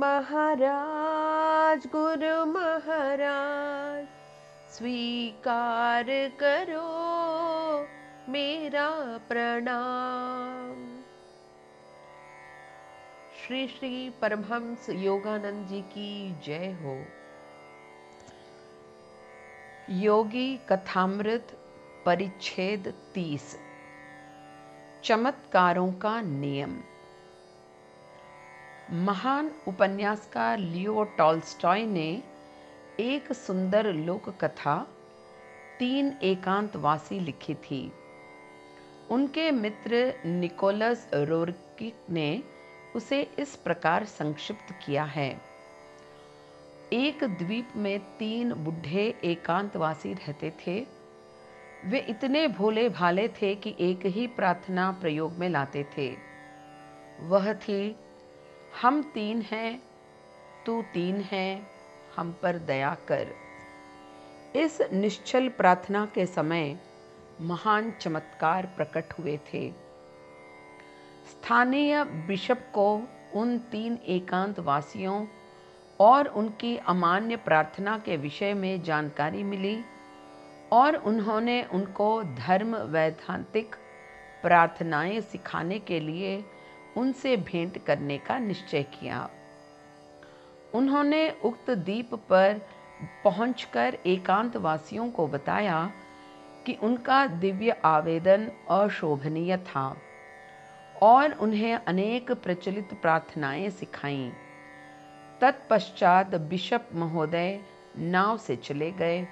गुरु महाराज, स्वीकार करो मेरा प्रणाम। श्री श्री परमहंस योगानंद जी की जय हो। योगी कथामृत परिच्छेद 30। चमत्कारों का नियम। महान उपन्यासकार लियो टॉल्स्टॉय ने एक सुंदर लोक कथा 3 एकांतवासी लिखी थी। उनके मित्र निकोलस रोर्किक ने उसे इस प्रकार संक्षिप्त किया है। एक द्वीप में 3 बुढ़े एकांतवासी रहते थे। वे इतने भोले भाले थे कि एक ही प्रार्थना प्रयोग में लाते थे। वह थी, हम 3 हैं, तू 3 है, हम पर दया कर। इस निश्चल प्रार्थना के समय महान चमत्कार प्रकट हुए थे। स्थानीय बिशप को उन 3 एकांतवासियों और उनकी अमान्य प्रार्थना के विषय में जानकारी मिली और उन्होंने उनको धर्म वैधांतिक प्रार्थनाएं सिखाने के लिए उनसे भेंट करने का निश्चय किया। उन्होंने उक्त द्वीप पर पहुंचकर एकांतवासियों को बताया कि उनका दिव्य आवेदन अशोभनीय था और उन्हें अनेक प्रचलित प्रार्थनाएं सिखाईं। तत्पश्चात बिशप महोदय नाव से चले गए।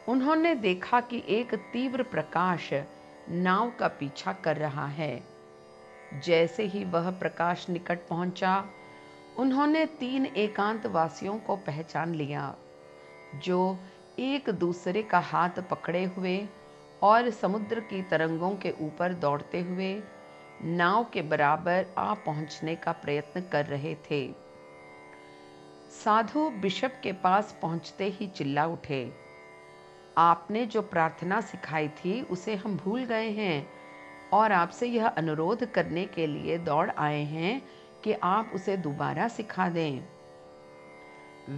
उन्होंने देखा कि एक तीव्र प्रकाश नाव का पीछा कर रहा है। जैसे ही वह प्रकाश निकट पहुंचा, उन्होंने 3 एकांतवासियों को पहचान लिया, जो एक दूसरे का हाथ पकड़े हुए और समुद्र की तरंगों के ऊपर दौड़ते हुए नाव के बराबर आ पहुंचने का प्रयत्न कर रहे थे। साधु बिशप के पास पहुंचते ही चिल्ला उठे, आपने जो प्रार्थना सिखाई थी उसे हम भूल गए हैं और आपसे यह अनुरोध करने के लिए दौड़ आए हैं कि आप उसे दोबारा सिखा दें।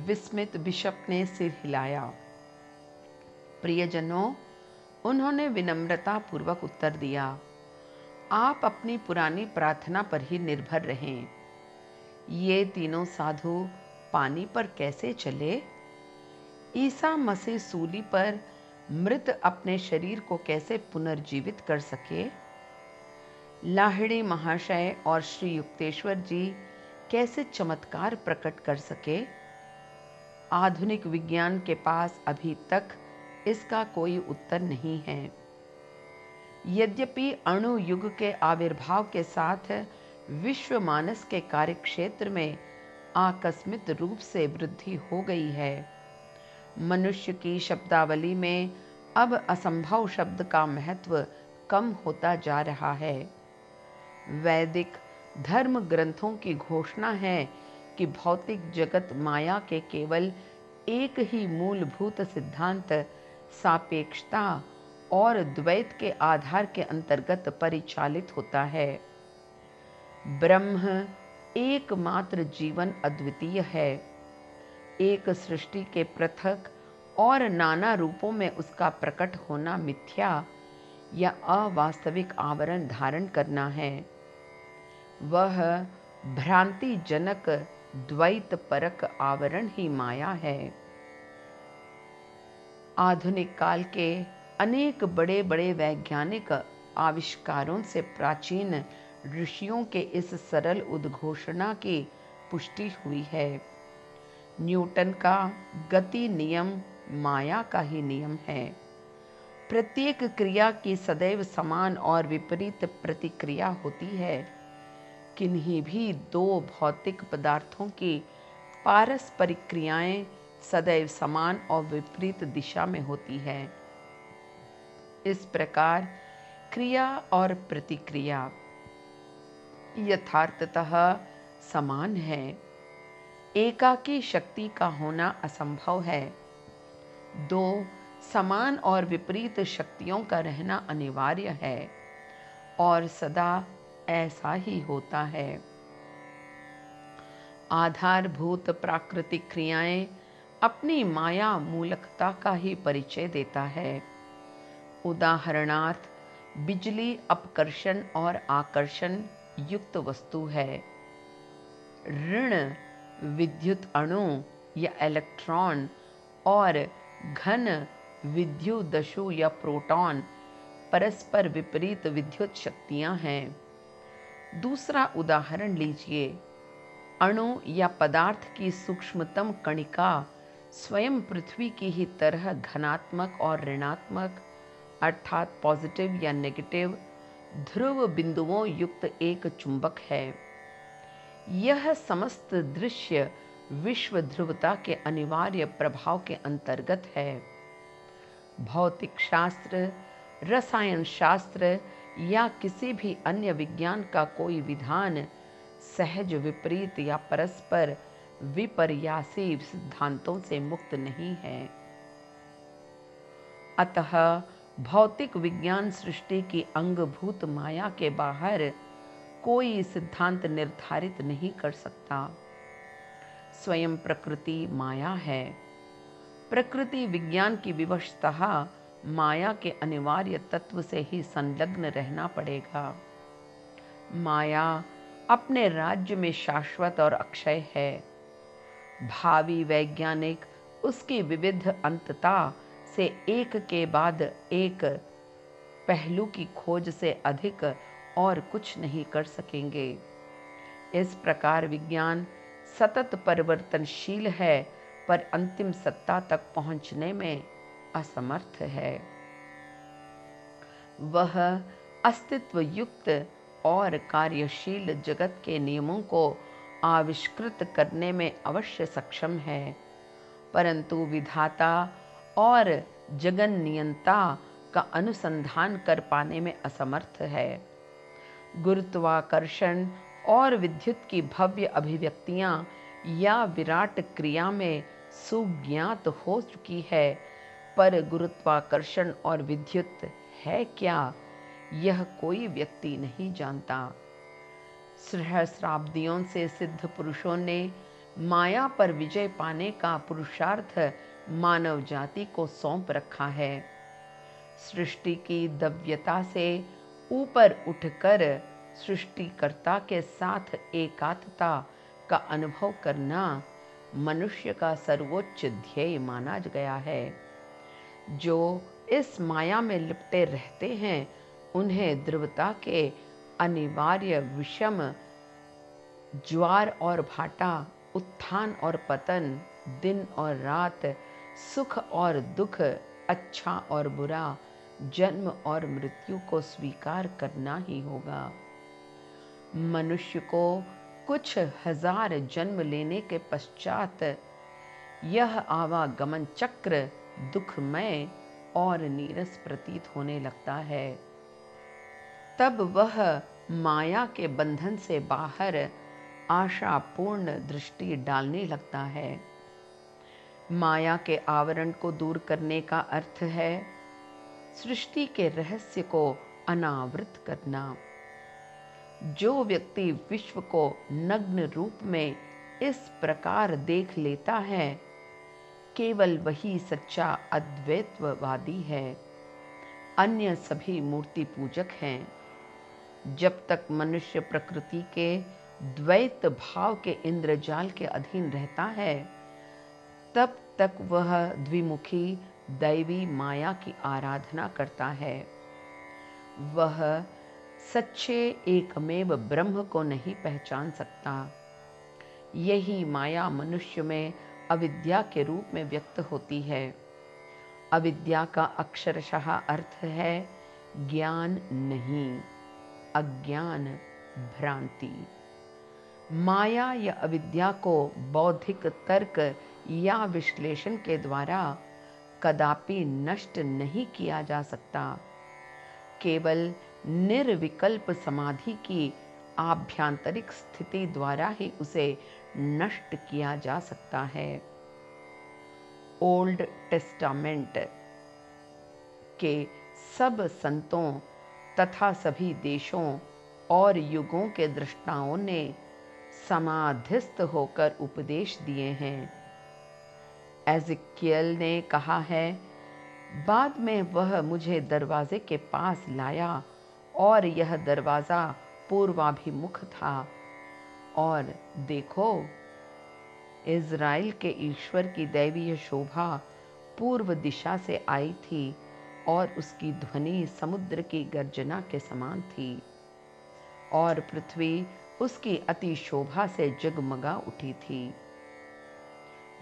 विस्मित बिशप ने सिर हिलाया। प्रियजनों, उन्होंने विनम्रता पूर्वक उत्तर दिया, आप अपनी पुरानी प्रार्थना पर ही निर्भर रहें। ये तीनों साधु पानी पर कैसे चले? ईसा मसीह सूली पर मृत अपने शरीर को कैसे पुनर्जीवित कर सके? लाहिड़ी महाशय और श्री युक्तेश्वर जी कैसे चमत्कार प्रकट कर सके? आधुनिक विज्ञान के पास अभी तक इसका कोई उत्तर नहीं है। यद्यपि अणु युग के आविर्भाव के साथ विश्व मानस के कार्यक्षेत्र में आकस्मिक रूप से वृद्धि हो गई है, मनुष्य की शब्दावली में अब असंभव शब्द का महत्व कम होता जा रहा है। वैदिक धर्म ग्रंथों की घोषणा है कि भौतिक जगत माया के केवल एक ही मूलभूत सिद्धांत सापेक्षता और द्वैत के आधार के अंतर्गत परिचालित होता है। ब्रह्म एकमात्र जीवन अद्वितीय है। एक सृष्टि के पृथक और नाना रूपों में उसका प्रकट होना मिथ्या या अवास्तविक आवरण धारण करना है। वह भ्रांतिजनक द्वैत परक आवरण ही माया है। आधुनिक काल के अनेक बड़े बड़े वैज्ञानिक आविष्कारों से प्राचीन ऋषियों के इस सरल उद्घोषणा की पुष्टि हुई है। न्यूटन का गति नियम माया का ही नियम है। प्रत्येक क्रिया की सदैव समान और विपरीत प्रतिक्रिया होती है। किन्हीं भी 2 भौतिक पदार्थों की पारस्परिक क्रियाएं सदैव समान और विपरीत दिशा में होती है। इस प्रकार क्रिया और प्रतिक्रिया यथार्थतः समान है। एकाकी शक्ति का होना असंभव है। 2 समान और विपरीत शक्तियों का रहना अनिवार्य है और सदा ऐसा ही होता है। आधारभूत प्राकृतिक क्रियाएं अपनी माया मूलकता का ही परिचय देता है। उदाहरणार्थ, बिजली अपकर्षण और आकर्षण युक्त वस्तु है। ऋण विद्युत अणु या इलेक्ट्रॉन और घन विद्युदशु या प्रोटॉन परस्पर विपरीत विद्युत शक्तियां हैं। दूसरा उदाहरण लीजिए। अणु या पदार्थ की सूक्ष्मतम कणिका स्वयं पृथ्वी की ही तरह धनात्मक और ऋणात्मक अर्थात पॉजिटिव या नेगेटिव ध्रुव बिंदुओं युक्त एक चुंबक है। यह समस्त दृश्य विश्व ध्रुवता के अनिवार्य प्रभाव के अंतर्गत है। भौतिक शास्त्र, रसायन शास्त्र या किसी भी अन्य विज्ञान का कोई विधान सहज विपरीत या परस्पर विपर्यासी सिद्धांतों से मुक्त नहीं है। अतः भौतिक विज्ञान सृष्टि की अंगभूत माया के बाहर कोई सिद्धांत निर्धारित नहीं कर सकता। स्वयं प्रकृति माया है। प्रकृति विज्ञान की विवशतः माया के अनिवार्य तत्व से ही संलग्न रहना पड़ेगा। माया अपने राज्य में शाश्वत और अक्षय है। भावी वैज्ञानिक उसकी विविध अंतता से एक के बाद एक पहलू की खोज से अधिक और कुछ नहीं कर सकेंगे। इस प्रकार विज्ञान सतत परिवर्तनशील है, पर अंतिम सत्ता तक पहुंचने में असमर्थ है। वह अस्तित्व युक्त और कार्यशील जगत के नियमों को आविष्कृत करने में अवश्य सक्षम है, परंतु विधाता और जगन नियंता का अनुसंधान कर पाने में असमर्थ है। गुरुत्वाकर्षण और विद्युत की भव्य अभिव्यक्तियां या विराट क्रिया में सुज्ञात हो चुकी है, पर गुरुत्वाकर्षण और विद्युत है क्या, यह कोई व्यक्ति नहीं जानता। सहस्राब्दियों से सिद्ध पुरुषों ने माया पर विजय पाने का पुरुषार्थ मानव जाति को सौंप रखा है। सृष्टि की दिव्यता से ऊपर उठकर सृष्टिकर्ता के साथ एकात्मता का अनुभव करना मनुष्य का सर्वोच्च ध्येय माना गया है। जो इस माया में लिपटे रहते हैं, उन्हें ध्रुवता के अनिवार्य विषम ज्वार और भाटा, उत्थान और पतन, दिन और रात, सुख और दुख, अच्छा और बुरा, जन्म और मृत्यु को स्वीकार करना ही होगा। मनुष्य को कुछ हजार जन्म लेने के पश्चात यह आवागमन चक्र दुखमय और नीरस प्रतीत होने लगता है। तब वह माया के बंधन से बाहर आशापूर्ण दृष्टि डालने लगता है। माया के आवरण को दूर करने का अर्थ है सृष्टि के रहस्य को अनावृत करना। जो व्यक्ति विश्व को नग्न रूप में इस प्रकार देख लेता है, केवल वही सच्चा अद्वैतवादी है। अन्य सभी मूर्ति पूजक हैं। जब तक मनुष्य प्रकृति के द्वैत भाव के इंद्रजाल के अधीन रहता है, तब तक वह द्विमुखी दैवी माया की आराधना करता है। वह सच्चे एकमेव ब्रह्म को नहीं पहचान सकता। यही माया मनुष्य में अविद्या के रूप में व्यक्त होती है। अविद्या का अक्षरशः अर्थ है ज्ञान नहीं, अज्ञान, भ्रांति। माया या अविद्या को बौद्धिक तर्क या विश्लेषण के द्वारा कदापि नष्ट नहीं किया जा सकता। केवल निर्विकल्प समाधि की आभ्यंतरिक स्थिति द्वारा ही उसे नष्ट किया जा सकता है। ओल्ड टेस्टामेंट के सब संतों तथा सभी देशों और युगों के दृष्टाओं ने समाधिस्थ होकर उपदेश दिए हैं। एज़ेकियल ने कहा है, बाद में वह मुझे दरवाजे के पास लाया और यह दरवाज़ा पूर्वाभिमुख था, और देखो, इज़राइल के ईश्वर की दैवीय शोभा पूर्व दिशा से आई थी और उसकी ध्वनि समुद्र की गर्जना के समान थी, और पृथ्वी उसकी अति शोभा से जगमगा उठी थी।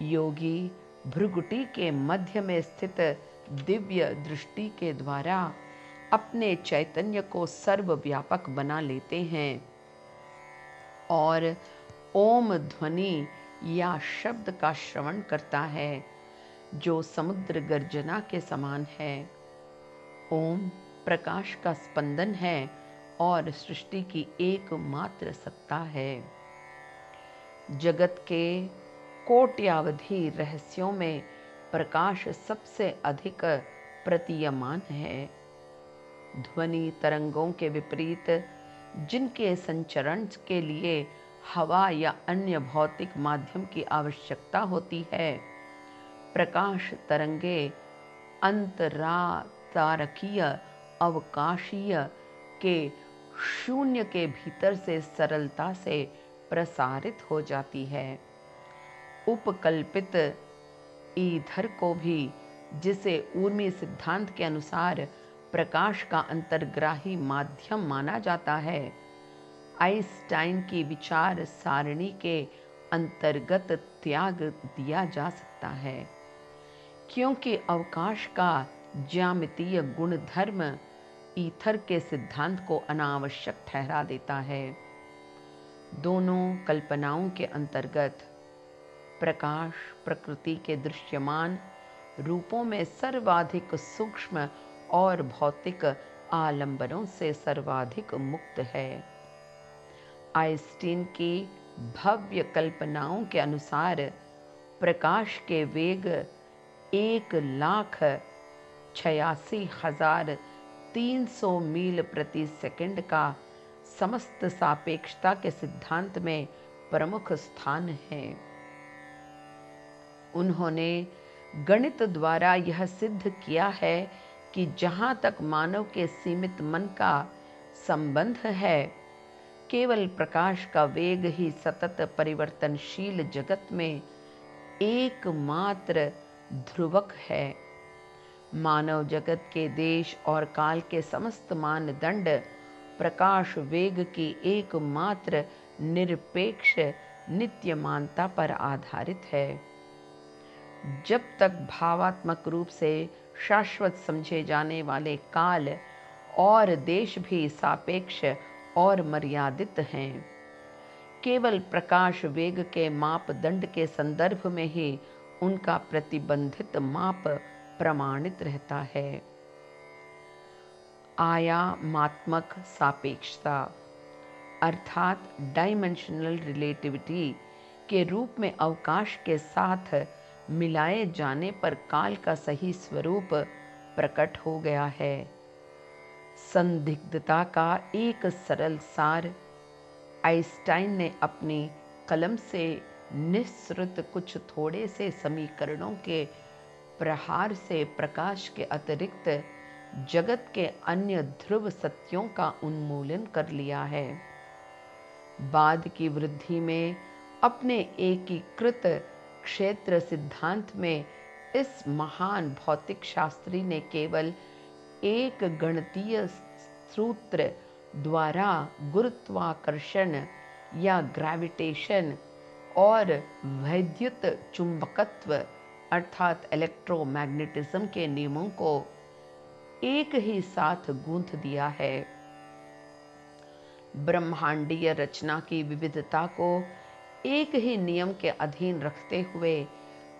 योगी भृगुटी के मध्य में स्थित दिव्य दृष्टि के द्वारा अपने चैतन्य को सर्वव्यापक बना लेते हैं और ओम ध्वनि या शब्द का श्रवण करता है, जो समुद्र गर्जना के समान है। ओम प्रकाश का स्पंदन है और सृष्टि की एकमात्र सत्ता है। जगत के कोट्यावधि रहस्यों में प्रकाश सबसे अधिक प्रतीयमान है। ध्वनि तरंगों के विपरीत, जिनके संचरण के लिए हवा या अन्य भौतिक माध्यम की आवश्यकता होती है, प्रकाश तरंगे अंतरातारकीय अवकाशीय के शून्य के भीतर से सरलता से प्रसारित हो जाती है। उपकल्पित ईथर को भी, जिसे ऊर्मी सिद्धांत के अनुसार प्रकाश का अंतर्ग्राही माध्यम माना जाता है, आइंस्टाइन की विचार सारणी के अंतर्गत त्याग दिया जा सकता है, क्योंकि अवकाश का ज्यामितीय गुणधर्म ईथर के सिद्धांत को अनावश्यक ठहरा देता है। दोनों कल्पनाओं के अंतर्गत प्रकाश प्रकृति के दृश्यमान रूपों में सर्वाधिक सूक्ष्म और भौतिक आलंबनों से सर्वाधिक मुक्त है। आइंस्टीन की भव्य कल्पनाओं के अनुसार प्रकाश के वेग 1,86,300 मील प्रति सेकंड का समस्त सापेक्षता के सिद्धांत में प्रमुख स्थान है। उन्होंने गणित द्वारा यह सिद्ध किया है कि जहाँ तक मानव के सीमित मन का संबंध है, केवल प्रकाश का वेग ही सतत परिवर्तनशील जगत में एकमात्र ध्रुवक है। मानव जगत के देश और काल के समस्त मानदंड प्रकाश वेग की एकमात्र निरपेक्ष नित्यमानता पर आधारित है। जब तक भावात्मक रूप से शाश्वत समझे जाने वाले काल और देश भी सापेक्ष और मर्यादित हैं, केवल प्रकाश वेग के मापदंड के संदर्भ में ही उनका प्रतिबंधित माप प्रमाणित रहता है। आयामात्मक सापेक्षता अर्थात डायमेंशनल रिलेटिविटी के रूप में अवकाश के साथ मिलाए जाने पर काल का सही स्वरूप प्रकट हो गया है। संदिग्धता का एक सरल सार आइंस्टाइन ने अपनी कलम से निःसृत कुछ थोड़े से समीकरणों के प्रहार से प्रकाश के अतिरिक्त जगत के अन्य ध्रुव सत्यों का उन्मूलन कर लिया है। बाद की वृद्धि में अपने एकीकृत क्षेत्र सिद्धांत में इस महान भौतिक शास्त्री ने केवल एक गणितीय सूत्र द्वारा गुरुत्वाकर्षण या ग्रेविटेशन और वैद्युत चुंबकत्व अर्थात इलेक्ट्रोमैग्नेटिज्म के नियमों को एक ही साथ गूंथ दिया है। ब्रह्मांडीय रचना की विविधता को एक ही नियम के अधीन रखते हुए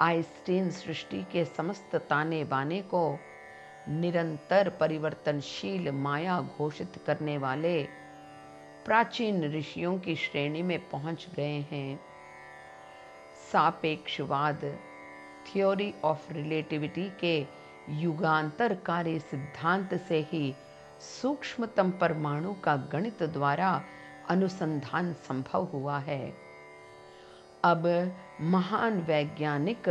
आइंस्टीन सृष्टि के समस्त ताने बाने को निरंतर परिवर्तनशील माया घोषित करने वाले प्राचीन ऋषियों की श्रेणी में पहुंच गए हैं। सापेक्षवाद थ्योरी ऑफ रिलेटिविटी के युगांतरकारी सिद्धांत से ही सूक्ष्मतम परमाणु का गणित द्वारा अनुसंधान संभव हुआ है। अब महान वैज्ञानिक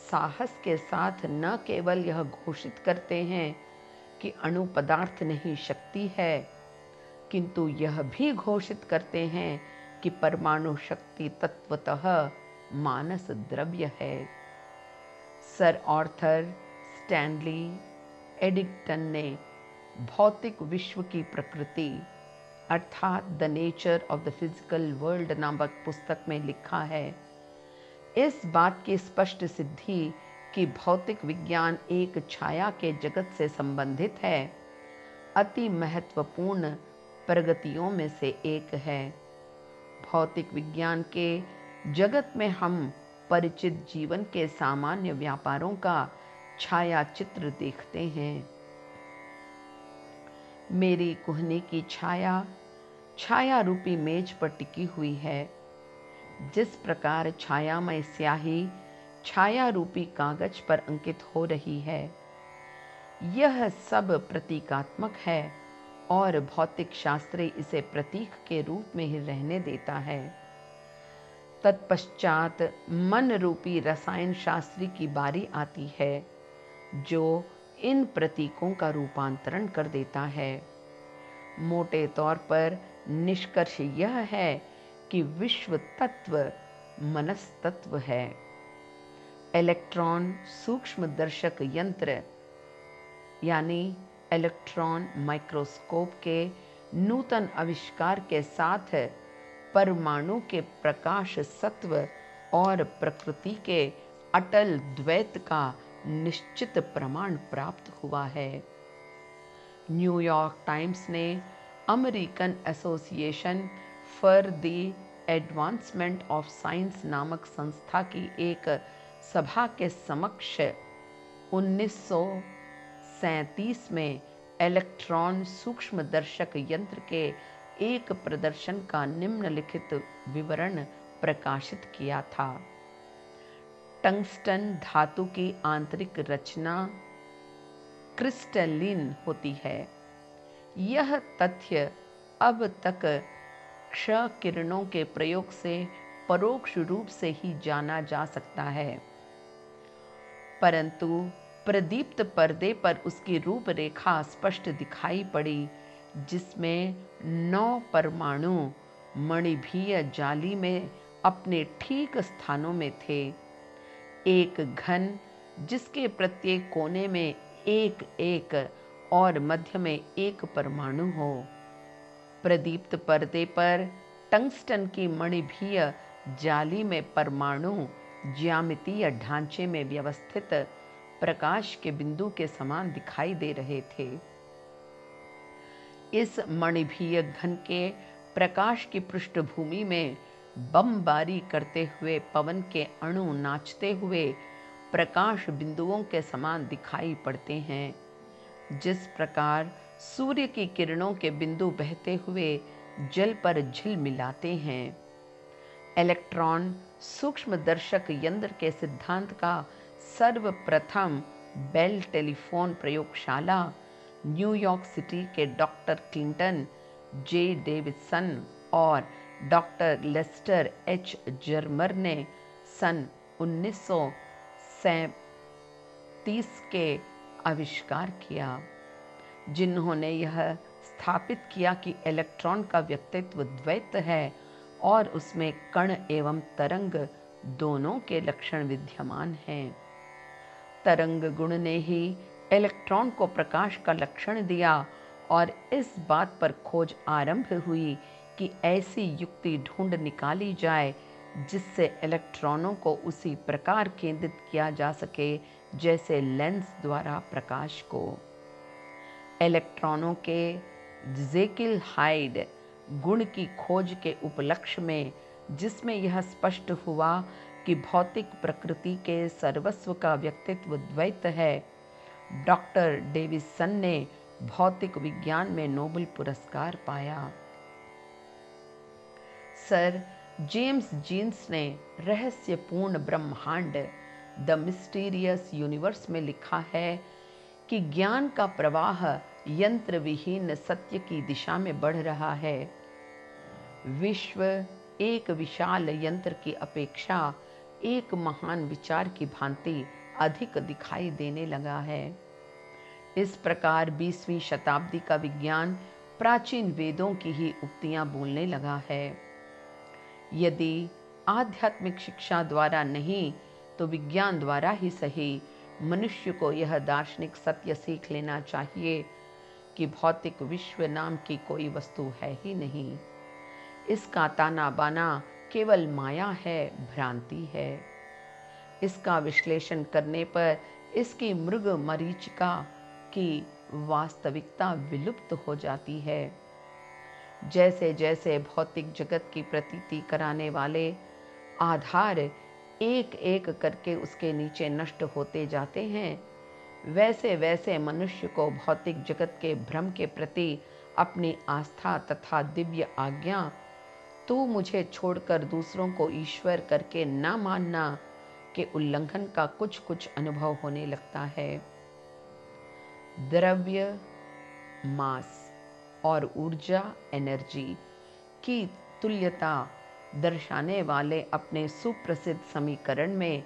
साहस के साथ न केवल यह घोषित करते हैं कि अणु पदार्थ नहीं शक्ति है, किंतु यह भी घोषित करते हैं कि परमाणु शक्ति तत्वतः मानस द्रव्य है। सर आर्थर स्टैनली एडिंगटन ने भौतिक विश्व की प्रकृति अर्थात the nature of the physical world नामक पुस्तक में लिखा है, इस बात की स्पष्ट सिद्धि कि भौतिक विज्ञान एक छाया के जगत से संबंधित है, अति महत्वपूर्ण प्रगतियों में से एक है। भौतिक विज्ञान के जगत में हम परिचित जीवन के सामान्य व्यापारों का छाया चित्र देखते हैं। मेरी कुहनी की छाया रूपी मेज पर टिकी हुई है। जिस प्रकार छायामय स्याही छाया रूपी कागज पर अंकित हो रही है, यह सब प्रतीकात्मक है और भौतिक शास्त्री इसे प्रतीक के रूप में ही रहने देता है। तत्पश्चात मन रूपी रसायन शास्त्री की बारी आती है, जो इन प्रतीकों का रूपांतरण कर देता है। मोटे तौर पर निष्कर्ष यह है कि विश्व तत्व मनस्तत्व है। इलेक्ट्रॉन सूक्ष्मदर्शक यंत्र यानी इलेक्ट्रॉन माइक्रोस्कोप के नूतन आविष्कार के साथ परमाणु के प्रकाश सत्व और प्रकृति के अटल द्वैत का निश्चित प्रमाण प्राप्त हुआ है। न्यूयॉर्क टाइम्स ने American association for the advancement of science नामक संस्था की एक सभा के समक्ष 1937 में इलेक्ट्रॉन सूक्ष्मदर्शक यंत्र के एक प्रदर्शन का निम्नलिखित विवरण प्रकाशित किया था। टंगस्टन धातु की आंतरिक रचना क्रिस्टलिन होती है। यह तथ्य अब तक क्ष किरणों के प्रयोग से परोक्ष रूप से ही जाना जा सकता है, परंतु प्रदीप्त पर्दे पर उसकी रूपरेखा स्पष्ट दिखाई पड़ी, जिसमें 9 परमाणु मणिभीय जाली में अपने ठीक स्थानों में थे। एक घन जिसके प्रत्येक कोने में एक एक और मध्य में एक परमाणु हो। प्रदीप्त पर्दे पर टंगस्टन की मणिभीय जाली में परमाणु ज्यामितीय ढांचे में व्यवस्थित प्रकाश के बिंदु के समान दिखाई दे रहे थे। इस मणिभीय घन के प्रकाश की पृष्ठभूमि में बमबारी करते हुए पवन के अणु नाचते हुए प्रकाश बिंदुओं के समान दिखाई पड़ते हैं। जिस प्रकार सूर्य की किरणों के बिंदु बहते हुए जल पर झिलमिलाते हैं। इलेक्ट्रॉन सूक्ष्मदर्शक यंत्र के सिद्धांत का सर्वप्रथम बेल टेलीफोन प्रयोगशाला न्यूयॉर्क सिटी के डॉक्टर क्लिंटन जे डेविसन और डॉक्टर लेस्टर एच जर्मर ने सन 1937 के आविष्कार किया, जिन्होंने यह स्थापित किया कि इलेक्ट्रॉन का व्यक्तित्व द्वैत है और उसमें कण एवं तरंग दोनों के लक्षण विद्यमान हैं। तरंग गुण ने ही इलेक्ट्रॉन को प्रकाश का लक्षण दिया और इस बात पर खोज आरंभ हुई कि ऐसी युक्ति ढूंढ निकाली जाए जिससे इलेक्ट्रॉनों को उसी प्रकार केंद्रित किया जा सके जैसे लेंस द्वारा प्रकाश को। इलेक्ट्रॉनों के जेकिल हाइड गुण की खोज के उपलक्ष्य में, जिसमें यह स्पष्ट हुआ कि भौतिक प्रकृति के सर्वस्व का व्यक्तित्व द्वैत है, डॉक्टर डेविसन ने भौतिक विज्ञान में नोबेल पुरस्कार पाया। सर जेम्स जीन्स ने रहस्यपूर्ण ब्रह्मांड द मिस्टीरियस यूनिवर्स में लिखा है कि ज्ञान का प्रवाह यंत्र विहीन सत्य की दिशा में बढ़ रहा है। विश्व एक विशाल यंत्र की अपेक्षा एक महान विचार की भांति अधिक दिखाई देने लगा है। इस प्रकार 20वीं शताब्दी का विज्ञान प्राचीन वेदों की ही उक्तियां बोलने लगा है। यदि आध्यात्मिक शिक्षा द्वारा नहीं तो विज्ञान द्वारा ही सही मनुष्य को यह दार्शनिक सत्य सीख लेना चाहिए कि भौतिक विश्व नाम की कोई वस्तु है ही नहीं। इसका ताना बाना केवल माया है, भ्रांति है। इसका विश्लेषण करने पर इसकी मृग मरीचिका की वास्तविकता विलुप्त हो जाती है। जैसे जैसे भौतिक जगत की प्रतीति कराने वाले आधार एक एक करके उसके नीचे नष्ट होते जाते हैं, वैसे वैसे मनुष्य को भौतिक जगत के भ्रम के प्रति अपनी आस्था तथा दिव्य आज्ञा तू मुझे छोड़कर दूसरों को ईश्वर करके न मानना के उल्लंघन का कुछ कुछ अनुभव होने लगता है। द्रव्य मास और ऊर्जा एनर्जी की तुल्यता दर्शाने वाले अपने सुप्रसिद्ध समीकरण में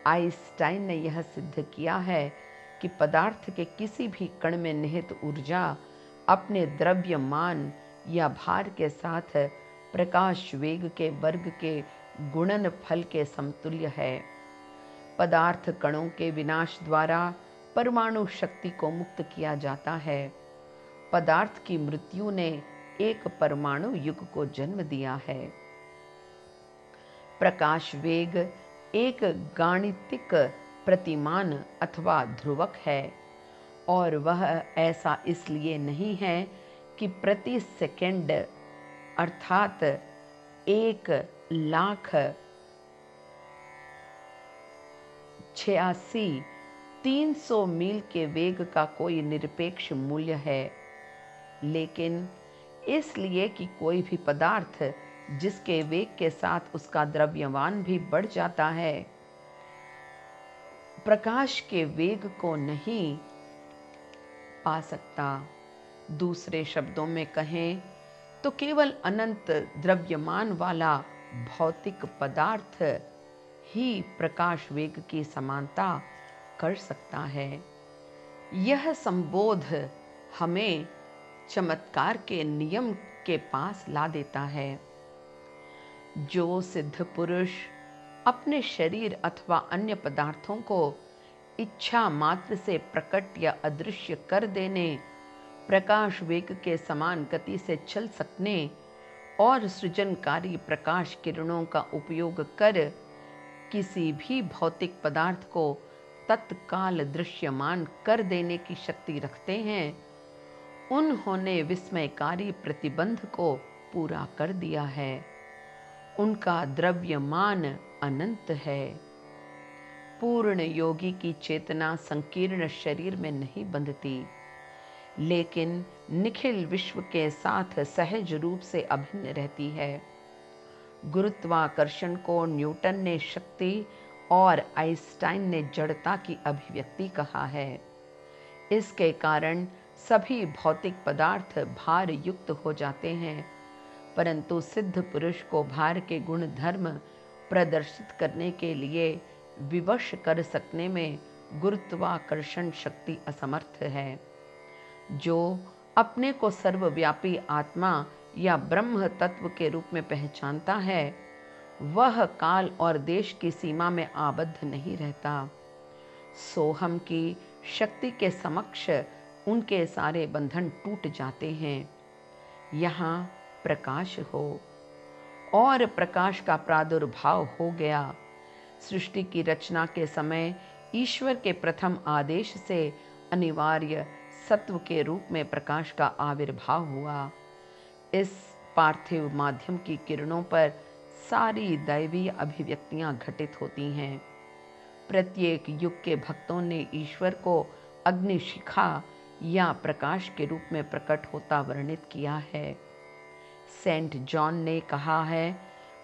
आइंस्टाइन ने यह सिद्ध किया है कि पदार्थ के किसी भी कण में निहित ऊर्जा अपने द्रव्यमान या भार के साथ प्रकाश वेग के वर्ग के गुणन फल के समतुल्य है। पदार्थ कणों के विनाश द्वारा परमाणु शक्ति को मुक्त किया जाता है। पदार्थ की मृत्यु ने एक परमाणु युग को जन्म दिया है। प्रकाश वेग एक गाणितिक प्रतिमान अथवा ध्रुवक है और वह ऐसा इसलिए नहीं है कि प्रति सेकंड अर्थात 1,86,300 मील के वेग का कोई निरपेक्ष मूल्य है, लेकिन इसलिए कि कोई भी पदार्थ जिसके वेग के साथ उसका द्रव्यमान भी बढ़ जाता है, प्रकाश के वेग को नहीं पा सकता। दूसरे शब्दों में कहें तो केवल अनंत द्रव्यमान वाला भौतिक पदार्थ ही प्रकाश वेग की समानता कर सकता है। यह संबोध हमें चमत्कार के नियम के पास ला देता है। जो सिद्ध पुरुष अपने शरीर अथवा अन्य पदार्थों को इच्छा मात्र से प्रकट या अदृश्य कर देने, प्रकाश वेग के समान गति से चल सकने और सृजनकारी प्रकाश किरणों का उपयोग कर किसी भी भौतिक पदार्थ को तत्काल दृश्यमान कर देने की शक्ति रखते हैं, उन्होंने विस्मयकारी प्रतिबंध को पूरा कर दिया है। उनका द्रव्यमान अनंत है। पूर्ण योगी की चेतना संकीर्ण शरीर में नहीं बंधती, लेकिन निखिल विश्व के साथ सहज रूप से अभिन्न रहती है। गुरुत्वाकर्षण को न्यूटन ने शक्ति और आइंस्टाइन ने जड़ता की अभिव्यक्ति कहा है। इसके कारण सभी भौतिक पदार्थ भार युक्त हो जाते हैं, परंतु सिद्ध पुरुष को भार के गुण धर्म प्रदर्शित करने के लिए विवश कर सकने में गुरुत्वाकर्षण शक्ति असमर्थ है। जो अपने को सर्वव्यापी आत्मा या ब्रह्म तत्व के रूप में पहचानता है, वह काल और देश की सीमा में आबद्ध नहीं रहता। सोहम की शक्ति के समक्ष उनके सारे बंधन टूट जाते हैं। यहाँ प्रकाश हो और प्रकाश का प्रादुर्भाव हो गया। सृष्टि की रचना के समय ईश्वर के प्रथम आदेश से अनिवार्य सत्व के रूप में प्रकाश का आविर्भाव हुआ। इस पार्थिव माध्यम की किरणों पर सारी दैवीय अभिव्यक्तियां घटित होती हैं। प्रत्येक युग के भक्तों ने ईश्वर को अग्निशिखा या प्रकाश के रूप में प्रकट होता वर्णित किया है। सेंट जॉन ने कहा है,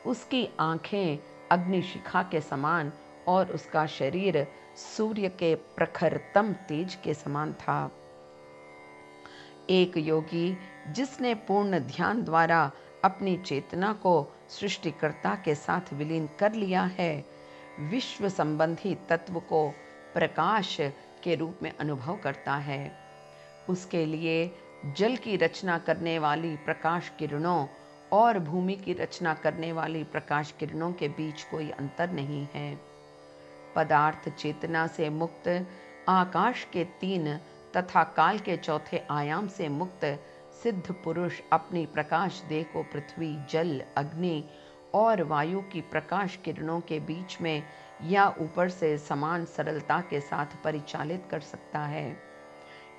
उसकी आंखें अग्निशिखा के समान और उसका शरीर सूर्य के प्रखरतम तेज के समान था। एक योगी जिसने पूर्ण ध्यान द्वारा अपनी चेतना को सृष्टिकर्ता के साथ विलीन कर लिया है, विश्व संबंधी तत्व को प्रकाश के रूप में अनुभव करता है। उसके लिए जल की रचना करने वाली प्रकाश किरणों और भूमि की रचना करने वाली प्रकाश किरणों के बीच कोई अंतर नहीं है। पदार्थ चेतना से मुक्त, आकाश के 3 तथा काल के 4थे आयाम से मुक्त सिद्ध पुरुष अपनी प्रकाश देह को पृथ्वी, जल, अग्नि और वायु की प्रकाश किरणों के बीच में या ऊपर से समान सरलता के साथ परिचालित कर सकता है।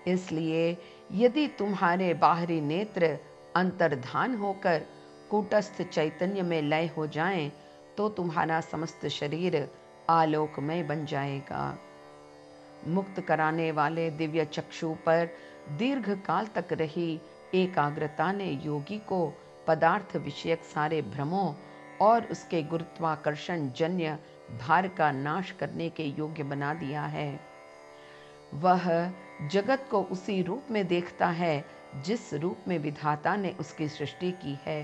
इसलिए यदि तुम्हारे बाहरी नेत्र अंतर्धान होकर कूटस्थ चैतन्य में लय हो जाएं, तो तुम्हारा समस्त शरीर आलोकमय बन जाएगा। मुक्त कराने वाले दिव्य चक्षु पर दीर्घ काल तक रही एकाग्रता ने योगी को पदार्थ विषयक सारे भ्रमों और उसके गुरुत्वाकर्षण जन्य भार का नाश करने के योग्य बना दिया है। वह जगत को उसी रूप में देखता है जिस रूप में विधाता ने उसकी सृष्टि की है,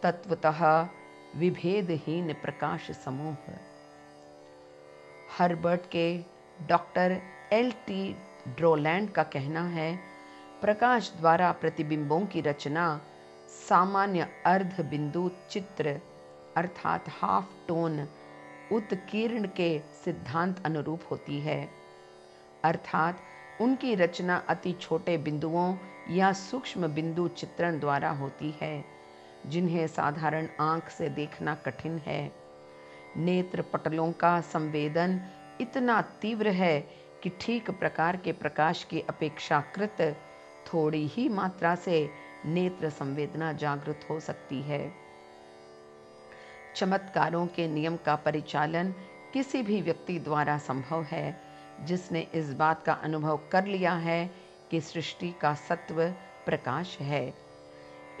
तत्वतः विभेदहीन प्रकाश समूह। हर्बर्ट के डॉक्टर L.T. ड्रोलैंड का कहना है, प्रकाश द्वारा प्रतिबिंबों की रचना सामान्य अर्ध बिंदु चित्र अर्थात हाफ टोन उत्कीर्ण के सिद्धांत अनुरूप होती है, अर्थात उनकी रचना अति छोटे बिंदुओं या सूक्ष्म बिंदु चित्रण द्वारा होती है, जिन्हें साधारण आंख से देखना कठिन है। नेत्र पटलों का संवेदन इतना तीव्र है कि ठीक प्रकार के प्रकाश की अपेक्षाकृत थोड़ी ही मात्रा से नेत्र संवेदना जागृत हो सकती है। चमत्कारों के नियम का परिचालन किसी भी व्यक्ति द्वारा संभव है जिसने इस बात का अनुभव कर लिया है कि सृष्टि का सत्व प्रकाश है।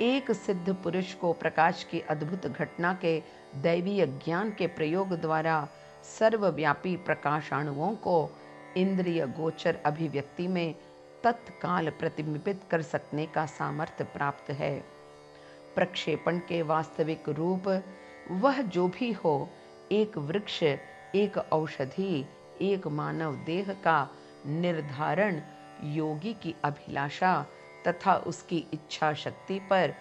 एक सिद्ध पुरुष को प्रकाश की अद्भुत घटना के दैवीय ज्ञान के प्रयोग द्वारा सर्वव्यापी प्रकाशाणुओं को इंद्रिय गोचर अभिव्यक्ति में तत्काल प्रतिबिंबित कर सकने का सामर्थ्य प्राप्त है। प्रक्षेपण के वास्तविक रूप वह जो भी हो, एक वृक्ष, एक औषधि, एक मानव देह का निर्धारण योगी की अभिलाषा तथा उसकी इच्छा शक्ति पर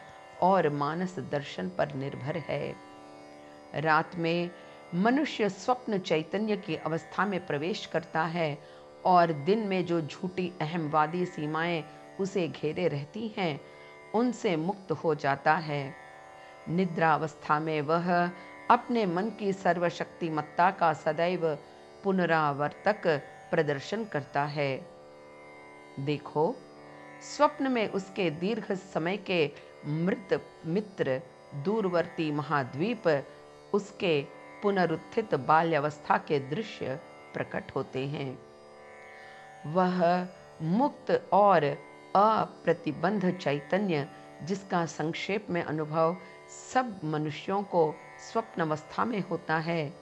और मानस दर्शन पर निर्भर है। रात में मनुष्य स्वप्न चैतन्य की अवस्था में प्रवेश करता है और दिन में जो झूठी अहमवादी सीमाएं उसे घेरे रहती हैं, उनसे मुक्त हो जाता है। निद्रा अवस्था में वह अपने मन की सर्वशक्तिमत्ता का सदैव पुनरावर्तक प्रदर्शन करता है। देखो, स्वप्न में उसके दीर्घ समय के मृत मित्र दूरवर्ती महाद्वीप उसके पुनरुत्थित बाल्यावस्था के दृश्य प्रकट होते हैं। वह मुक्त और अप्रतिबंध चैतन्य, जिसका संक्षेप में अनुभव सब मनुष्यों को स्वप्न अवस्था में होता है,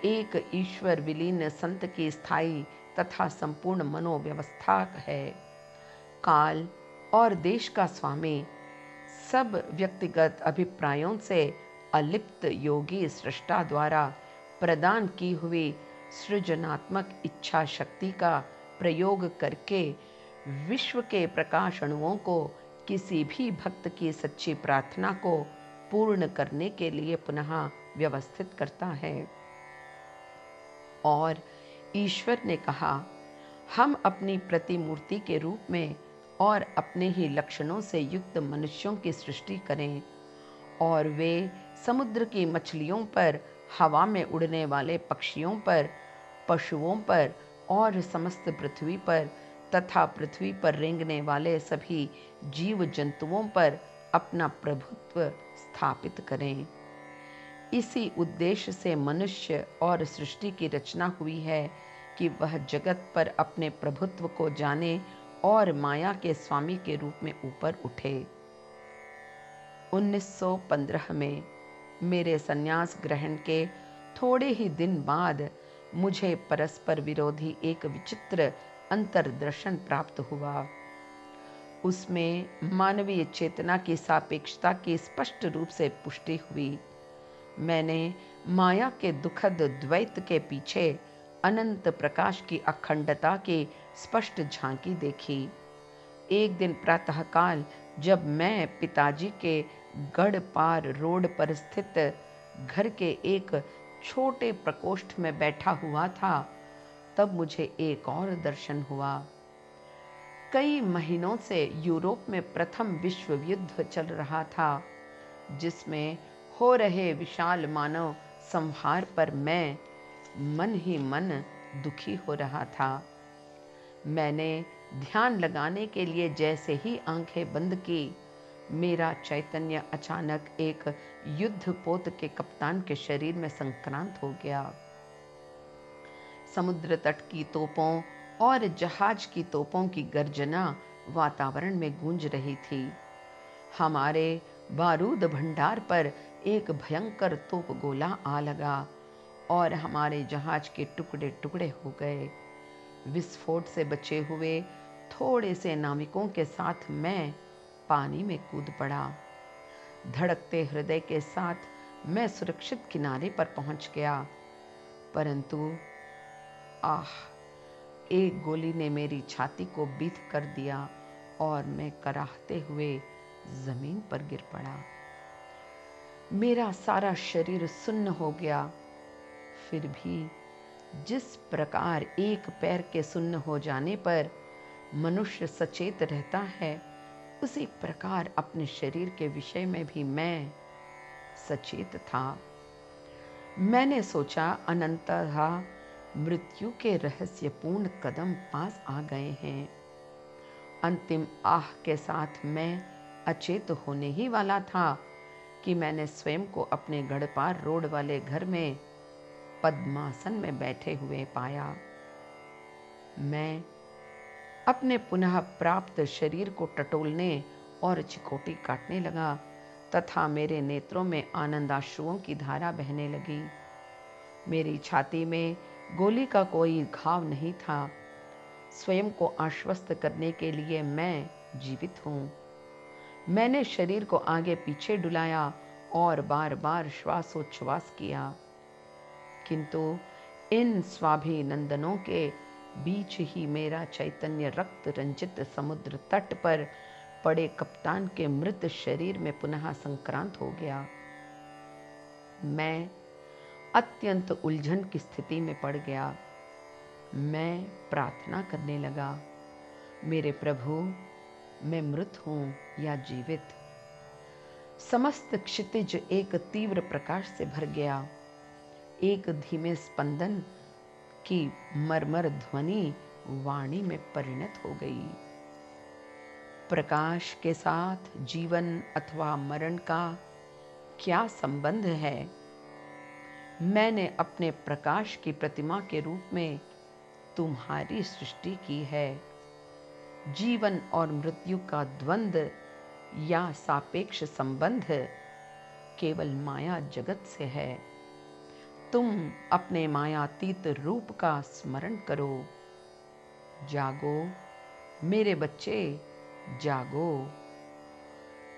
एक ईश्वर विलीन संत की स्थायी तथा संपूर्ण मनोव्यवस्था है। काल और देश का स्वामी, सब व्यक्तिगत अभिप्रायों से अलिप्त योगी सृष्टा द्वारा प्रदान की हुई सृजनात्मक इच्छा शक्ति का प्रयोग करके विश्व के प्रकाश अणुओं को किसी भी भक्त की सच्ची प्रार्थना को पूर्ण करने के लिए पुनः व्यवस्थित करता है। और ईश्वर ने कहा, हम अपनी प्रतिमूर्ति के रूप में और अपने ही लक्षणों से युक्त मनुष्यों की सृष्टि करें, और वे समुद्र की मछलियों पर, हवा में उड़ने वाले पक्षियों पर, पशुओं पर और समस्त पृथ्वी पर तथा पृथ्वी पर रेंगने वाले सभी जीव जंतुओं पर अपना प्रभुत्व स्थापित करें। इसी उद्देश्य से मनुष्य और सृष्टि की रचना हुई है कि वह जगत पर अपने प्रभुत्व को जाने और माया के स्वामी के रूप में ऊपर उठे। 1915 में मेरे संन्यास ग्रहण के थोड़े ही दिन बाद मुझे परस्पर विरोधी एक विचित्र अंतर्दर्शन प्राप्त हुआ। उसमें मानवीय चेतना की सापेक्षता की स्पष्ट रूप से पुष्टि हुई। मैंने माया के दुखद द्वैत के पीछे अनंत प्रकाश की अखंडता की स्पष्ट झांकी देखी। एक दिन प्रातःकाल जब मैं पिताजी के गढ़ पार रोड पर स्थित घर के एक छोटे प्रकोष्ठ में बैठा हुआ था, तब मुझे एक और दर्शन हुआ। कई महीनों से यूरोप में प्रथम विश्व युद्ध चल रहा था, जिसमें हो रहे विशाल मानव संहार पर मैं मन ही मन दुखी हो रहा था। मैंने ध्यान लगाने के लिए जैसे ही आंखें बंद की, मेरा चैतन्य अचानक एक युद्धपोत के कप्तान के शरीर में संक्रांत हो गया। समुद्र तट की तोपों और जहाज की तोपों की गर्जना वातावरण में गूंज रही थी। हमारे बारूद भंडार पर एक भयंकर तोप गोला आ लगा और हमारे जहाज के टुकड़े टुकड़े हो गए। विस्फोट से बचे हुए थोड़े से नाविकों के साथ मैं पानी में कूद पड़ा। धड़कते हृदय के साथ मैं सुरक्षित किनारे पर पहुंच गया, परंतु एक गोली ने मेरी छाती को बीध कर दिया और मैं कराहते हुए जमीन पर गिर पड़ा। मेरा सारा शरीर सुन्न हो गया। फिर भी जिस प्रकार एक पैर के सुन्न हो जाने पर मनुष्य सचेत रहता है, उसी प्रकार अपने शरीर के विषय में भी मैं सचेत था। मैंने सोचा अनंततः मृत्यु के रहस्यपूर्ण कदम पास आ गए हैं। अंतिम आह के साथ मैं अचेत होने ही वाला था कि मैंने स्वयं को अपने गढ़पार रोड वाले घर में पद्मासन में बैठे हुए पाया। मैं अपने पुनः प्राप्त शरीर को टटोलने और चिकोटी काटने लगा तथा मेरे नेत्रों में आनंदाश्रुओं की धारा बहने लगी। मेरी छाती में गोली का कोई घाव नहीं था। स्वयं को आश्वस्त करने के लिए मैं जीवित हूँ। मैंने शरीर को आगे पीछे डुलाया और बार बार श्वासोच्छ्वास किया, किंतु इन स्वाभिनंदनों के बीच ही मेरा चैतन्य रक्त रंजित समुद्र तट पर पड़े कप्तान के मृत शरीर में पुनः संक्रांत हो गया। मैं अत्यंत उलझन की स्थिति में पड़ गया। मैं प्रार्थना करने लगा, मेरे प्रभु, मैं मृत हूँ या जीवित। समस्त क्षितिज एक तीव्र प्रकाश से भर गया। एक धीमे स्पंदन की मरमर ध्वनि वाणी में परिणत हो गई। प्रकाश के साथ जीवन अथवा मरण का क्या संबंध है? मैंने अपने प्रकाश की प्रतिमा के रूप में तुम्हारी सृष्टि की है। जीवन और मृत्यु का द्वंद्व या सापेक्ष संबंध केवल माया जगत से है। तुम अपने मायातीत रूप का स्मरण करो। जागो मेरे बच्चे, जागो।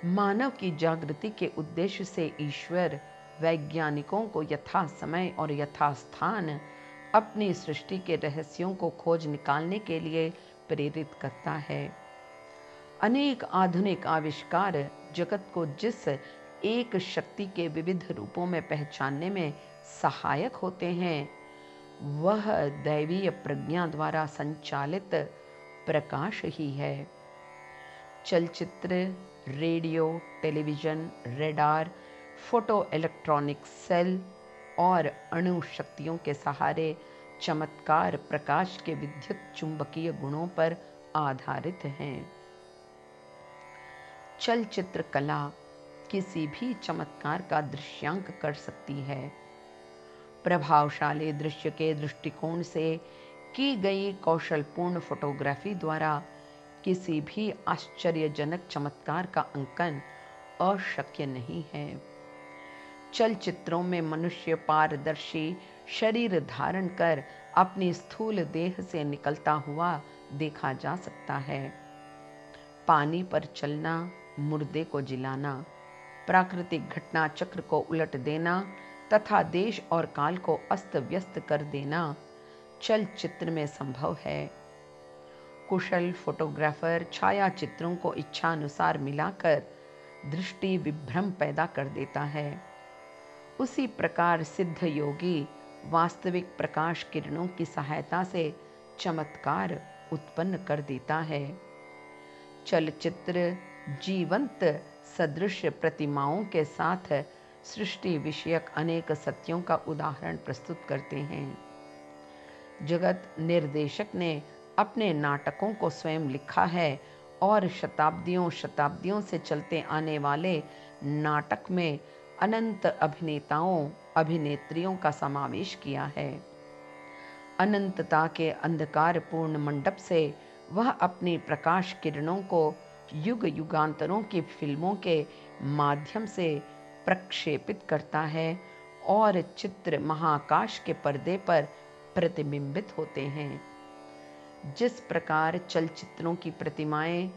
मानव की जागृति के उद्देश्य से ईश्वर वैज्ञानिकों को यथा समय और यथा स्थान अपनी सृष्टि के रहस्यों को खोज निकालने के लिए प्रेरित करता है। अनेक आधुनिक आविष्कार जगत को जिस एक शक्ति के विविध रूपों में पहचानने में सहायक होते हैं, वह दैवीय प्रज्ञा द्वारा संचालित प्रकाश ही है। चलचित्र, radio, television, radar, photo electronic cell और अणु शक्तियों के सहारे चमत्कार प्रकाश के विद्युत चुंबकीय गुणों पर आधारित हैं। चलचित्र कला किसी भी चमत्कार का दृश्यांक कर सकती है। प्रभावशाली दृश्य के दृष्टिकोण से की गई कौशलपूर्ण फोटोग्राफी द्वारा किसी भी आश्चर्यजनक चमत्कार का अंकन अशक्य नहीं है। चलचित्रों में मनुष्य पारदर्शी शरीर धारण कर अपनी स्थूल देह से निकलता हुआ देखा जा सकता है। पानी पर चलना, मुर्दे को जिलाना, प्राकृतिक घटना चक्र को उलट देना तथा देश और काल को अस्त व्यस्त कर देना चलचित्र में संभव है। कुशल फोटोग्राफर छाया चित्रों को इच्छानुसार मिलाकर दृष्टि विभ्रम पैदा कर देता है। उसी प्रकार सिद्ध योगी वास्तविक प्रकाश किरणों की सहायता से चमत्कार उत्पन्न कर देता है। चलचित्र जीवंत सदृश प्रतिमाओं के साथ सृष्टि विषयक अनेक सत्यों का उदाहरण प्रस्तुत करते हैं। जगत निर्देशक ने अपने नाटकों को स्वयं लिखा है और शताब्दियों शताब्दियों से चलते आने वाले नाटक में अनंत अभिनेताओं अभिनेत्रियों का समावेश किया है। अनंतता के अंधकारपूर्ण मंडप से वह अपनी प्रकाश किरणों को युग युगांतरों की फिल्मों के माध्यम से प्रक्षेपित करता है और चित्र महाकाश के पर्दे पर प्रतिबिंबित होते हैं। जिस प्रकार चलचित्रों की प्रतिमाएं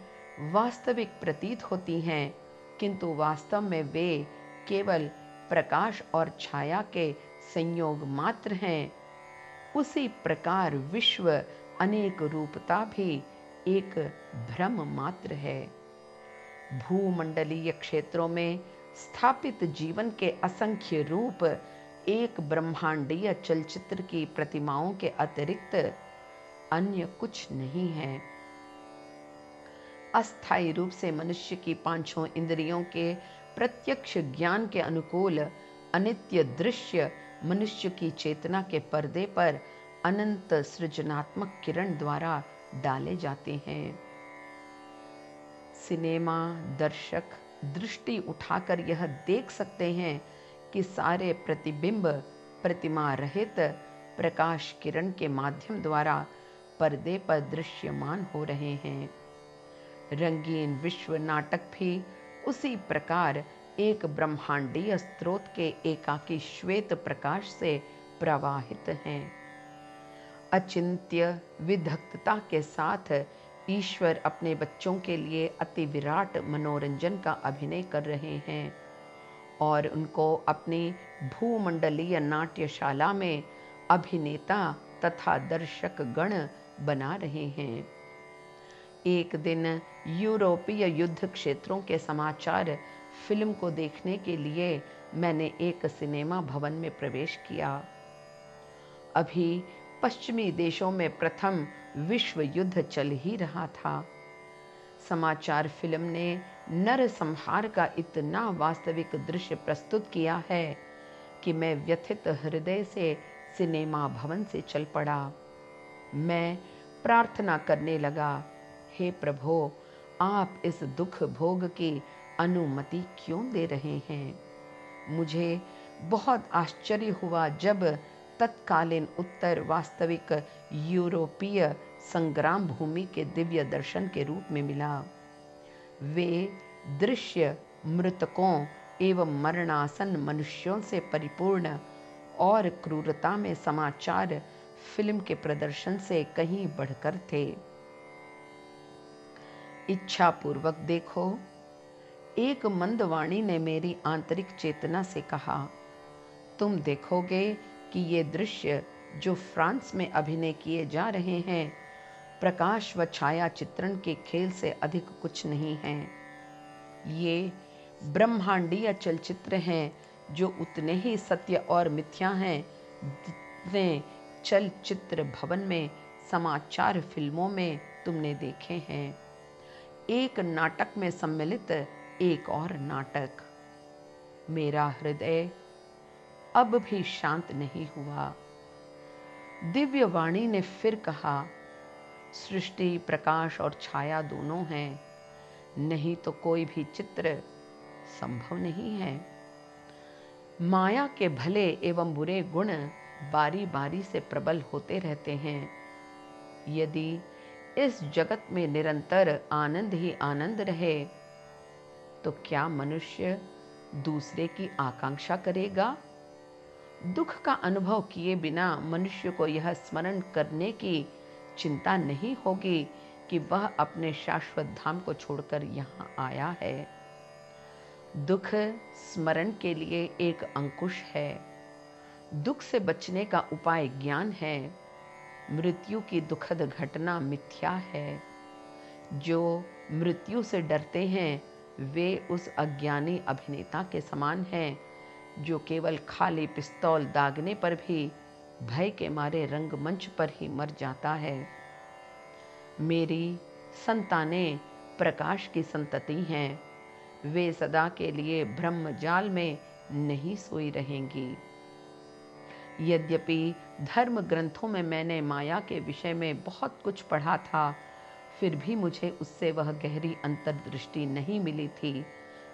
वास्तविक प्रतीत होती हैं, किंतु वास्तव में वे केवल प्रकाश और छाया के संयोग मात्र हैं, उसी प्रकार विश्व अनेक रूपता भी एक भ्रम मात्र है। भूमंडलीय क्षेत्रों में स्थापित जीवन के असंख्य रूप एक ब्रह्मांडीय चलचित्र की प्रतिमाओं के अतिरिक्त अन्य कुछ नहीं है। अस्थायी रूप से मनुष्य की पांचों इंद्रियों के प्रत्यक्ष ज्ञान के अनुकूल अनित्य दृश्य मनुष्य की चेतना के पर्दे पर अनंत सृजनात्मक किरण द्वारा डाले जाते हैं। सिनेमा दर्शक दृष्टि उठाकर यह देख सकते हैं कि सारे प्रतिबिंब प्रतिमा रहित प्रकाश किरण के माध्यम द्वारा पर्दे पर दृश्यमान हो रहे हैं। रंगीन विश्व नाटक भी उसी प्रकार एक ब्रह्मांडीय स्रोत के एकाकी श्वेत प्रकाश से प्रवाहित हैं। अचिंत्य विदग्धता के साथ ईश्वर अपने बच्चों के लिए अति विराट मनोरंजन का अभिनय कर रहे हैं और उनको अपनी भूमंडलीय नाट्यशाला में अभिनेता तथा दर्शक गण बना रहे हैं। एक दिन यूरोपीय युद्ध क्षेत्रों के समाचार फिल्म को देखने के लिए मैंने एक सिनेमा भवन में प्रवेश किया। अभी पश्चिमी देशों में प्रथम विश्व युद्ध चल ही रहा था। समाचार फिल्म ने नरसंहार का इतना वास्तविक दृश्य प्रस्तुत किया है कि मैं व्यथित हृदय से सिनेमा भवन से चल पड़ा। मैं प्रार्थना करने लगा, हे प्रभु, आप इस दुख भोग की अनुमति क्यों दे रहे हैं? मुझे बहुत आश्चर्य हुआ जब तत्कालीन उत्तर वास्तविक यूरोपीय संग्राम भूमि के दिव्य दर्शन के रूप में मिला। वे दृश्य मृतकों एवं मरणासन मनुष्यों से परिपूर्ण और क्रूरता में समाचार फिल्म के प्रदर्शन से कहीं बढ़कर थे। इच्छा पूर्वक देखो, एक मंदवाणी ने मेरी आंतरिक चेतना से कहा, तुम देखोगे कि ये दृश्य जो फ्रांस में अभिनय किए जा रहे हैं, प्रकाश व छाया चित्रण के खेल से अधिक कुछ नहीं हैं। ये ब्रह्मांडीय चलचित्र हैं जो उतने ही सत्य और मिथ्या हैं जितने चलचित्र भवन में समाचार फिल्मों में तुमने देखे हैं। एक नाटक में सम्मिलित एक और नाटक। मेरा हृदय अब भी शांत नहीं हुआ। दिव्य वाणी ने फिर कहा, सृष्टि प्रकाश और छाया दोनों हैं, नहीं तो कोई भी चित्र संभव नहीं है। माया के भले एवं बुरे गुण बारी बारी से प्रबल होते रहते हैं। यदि इस जगत में निरंतर आनंद ही आनंद रहे तो क्या मनुष्य दूसरे की आकांक्षा करेगा? दुख का अनुभव किए बिना मनुष्य को यह स्मरण करने की चिंता नहीं होगी कि वह अपने शाश्वत धाम को छोड़कर यहाँ आया है। दुख स्मरण के लिए एक अंकुश है। दुख से बचने का उपाय ज्ञान है। मृत्यु की दुखद घटना मिथ्या है। जो मृत्यु से डरते हैं वे उस अज्ञानी अभिनेता के समान हैं जो केवल खाली पिस्तौल दागने पर भी भय के मारे रंगमंच पर ही मर जाता है। मेरी संतानें प्रकाश की संतति हैं। वे सदा के लिए ब्रह्म जाल में नहीं सोई रहेंगी। यद्यपि धर्म ग्रंथों में मैंने माया के विषय में बहुत कुछ पढ़ा था, फिर भी मुझे उससे वह गहरी अंतर्दृष्टि नहीं मिली थी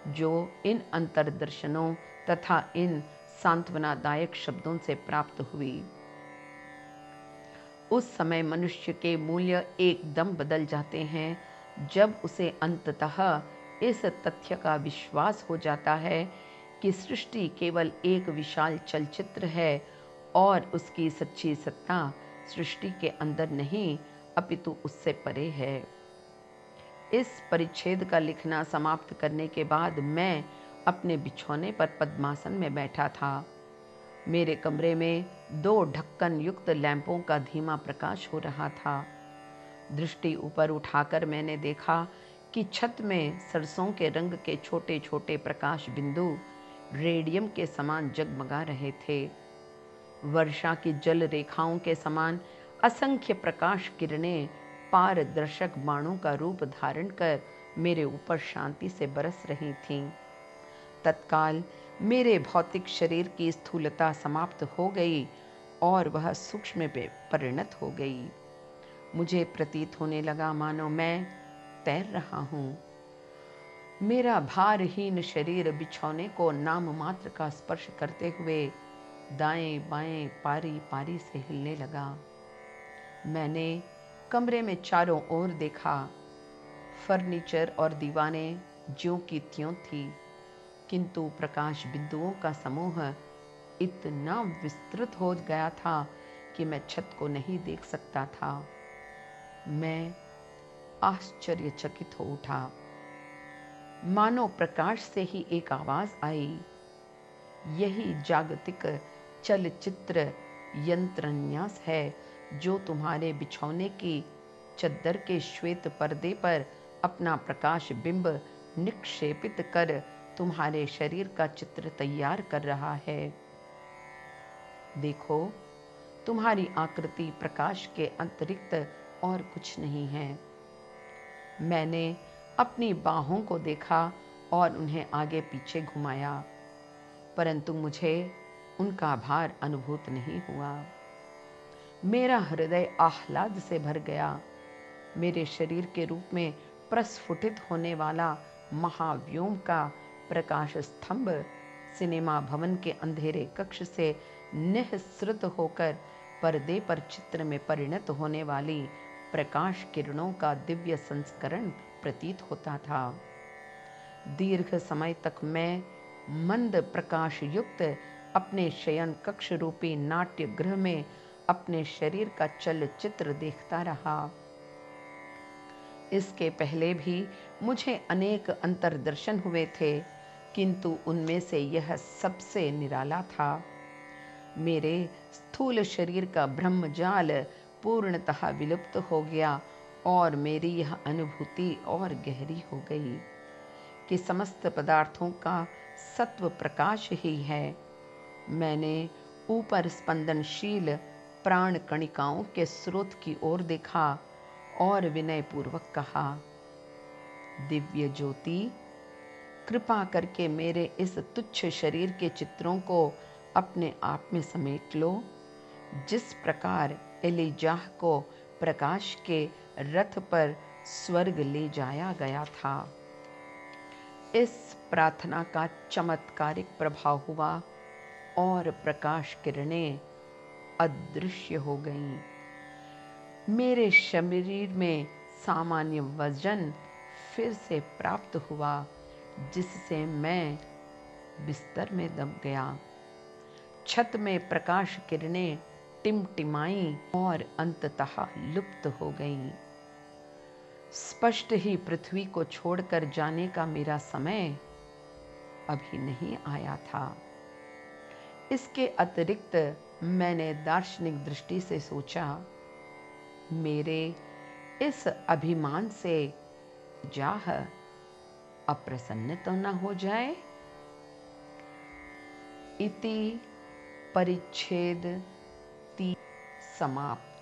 जो इन अंतर्दर्शनों तथा इन सांत्वनादायक शब्दों से प्राप्त हुई। उस समय मनुष्य के मूल्य एकदम बदल जाते हैं जब उसे अंततः इस तथ्य का विश्वास हो जाता है कि सृष्टि केवल एक विशाल चलचित्र है और उसकी सच्ची सत्ता सृष्टि के अंदर नहीं अपितु उससे परे है। इस परिच्छेद का लिखना समाप्त करने के बाद मैं अपने बिछौने पर पद्मासन में बैठा था। मेरे कमरे में 2 ढक्कन युक्त लैंपों का धीमा प्रकाश हो रहा था। दृष्टि ऊपर उठाकर मैंने देखा कि छत में सरसों के रंग के छोटे छोटे प्रकाश बिंदु रेडियम के समान जगमगा रहे थे। वर्षा की जल रेखाओं के समान असंख्य प्रकाश किरणें पारदर्शक बाणों का रूप धारण कर मेरे ऊपर शांति से बरस रही थीं। तत्काल मेरे भौतिक शरीर की स्थूलता समाप्त हो गई और वह सूक्ष्म में परिणत हो गई। मुझे प्रतीत होने लगा मानो मैं तैर रहा हूँ। मेरा भारहीन शरीर बिछौने को नाम मात्र का स्पर्श करते हुए दाएं बाएं पारी पारी से हिलने लगा। मैंने कमरे में चारों ओर देखा। फर्नीचर और दीवारें ज्यों की त्यों थी, किंतु प्रकाश बिंदुओं का समूह इतना विस्तृत हो गया था कि मैं छत को नहीं देख सकता था। मैं आश्चर्यचकित हो उठा। मानो प्रकाश से ही एक आवाज आई, यही जागतिक चलचित्र यंत्रन्यास है जो तुम्हारे बिछौने की चद्दर के श्वेत पर्दे पर अपना प्रकाश बिंब निक्षेपित कर तुम्हारे शरीर का चित्र तैयार कर रहा है। देखो, तुम्हारी आकृति प्रकाश के अतिरिक्त और कुछ नहीं है। मैंने अपनी बाहों को देखा और उन्हें आगे पीछे घुमाया, परंतु मुझे उनका भार अनुभूत नहीं हुआ। मेरा हृदय आह्लाद से भर गया। मेरे शरीर के रूप में प्रस्फुटित होने वाला महाव्योम का प्रकाश स्तंभ सिनेमा भवन के अंधेरे कक्ष से निःसृत होकर पर्दे पर चित्र में परिणत होने वाली प्रकाश किरणों का दिव्य संस्करण प्रतीत होता था। दीर्घ समय तक मैं मंद प्रकाश युक्त अपने शयन कक्ष रूपी नाट्य गृह में अपने शरीर का चलचित्र देखता रहा। इसके पहले भी मुझे अनेक अंतर्दर्शन हुए थे, किंतु उनमें से यह सबसे निराला था। मेरे स्थूल शरीर का ब्रह्मजाल पूर्णतः विलुप्त हो गया और मेरी यह अनुभूति और गहरी हो गई कि समस्त पदार्थों का सत्व प्रकाश ही है। मैंने ऊपर स्पंदनशील प्राण कणिकाओं के स्रोत की ओर देखा और विनय पूर्वक कहा, दिव्य ज्योति, कृपा करके मेरे इस तुच्छ शरीर के चित्रों को अपने आप में समेट लो, जिस प्रकार एलिजाह को प्रकाश के रथ पर स्वर्ग ले जाया गया था। इस प्रार्थना का चमत्कारिक प्रभाव हुआ और प्रकाश किरणें अदृश्य हो गईं। मेरे शरीर में सामान्य वजन फिर से प्राप्त हुआ, जिससे मैं बिस्तर में दब गया। छत में प्रकाश किरणें टिमटिमाईं और अंततः लुप्त हो गईं। स्पष्ट ही पृथ्वी को छोड़कर जाने का मेरा समय अभी नहीं आया था। इसके अतिरिक्त मैंने दार्शनिक दृष्टि से सोचा, मेरे इस अभिमान से जाह अप्रसन्न तो न हो जाए। इति परिच्छेद 3 समाप्त।